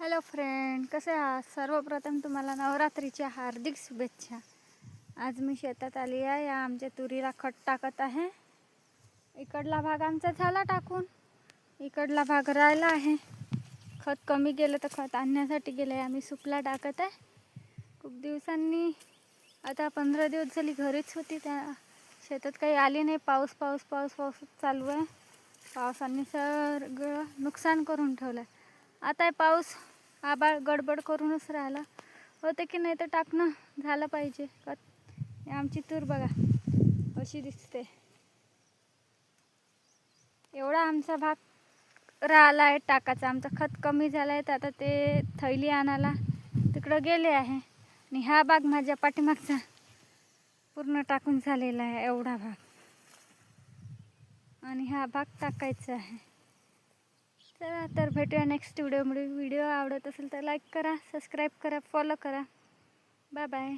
Hello friend, कसे आहात? सर्वप्रथम तुम्हाला नवरात्रीच्या हार्दिक शुभेच्छा. आज मी शेतात आली आहे. या आमच्या तुरीला खत टाकत आहे. इकडला भाग आमचा झाला टाकून, इकडला भाग राहिला आहे. खत कमी गेलं तर खत आणण्यासाठी गेले. आम्ही सुपला टाकत आहे. खूप दिवसांनी, आता 15 दिवस झाली घरीच होती. त्या शेतात काही आली नाही. पाऊस चालू आहे. पावसाने सगळं नुकसान करून ठेवलं. आता पाऊस आबाळ गडबड करूनच राहिला. होते की नाही तर टाकणं झालं पाहिजे. आमची तूर बघा अशी दिसते. एवढा आमचा भाग राहिला आहे टाकाचा. आमचं खत कमी झालं आहे तर आता ते थैली आणायला तिकडं गेले आहे. आणि हा भाग माझ्या पाठीमागचा पूर्ण टाकून झालेला आहे. एवढा भाग आणि हा भाग टाकायचा आहे. चला तर भेटूया नेक्स्ट व्हिडिओमध्ये. व्हिडिओ आवडत असेल तर लाईक करा, सबस्क्राईब करा, फॉलो करा. Bye bye.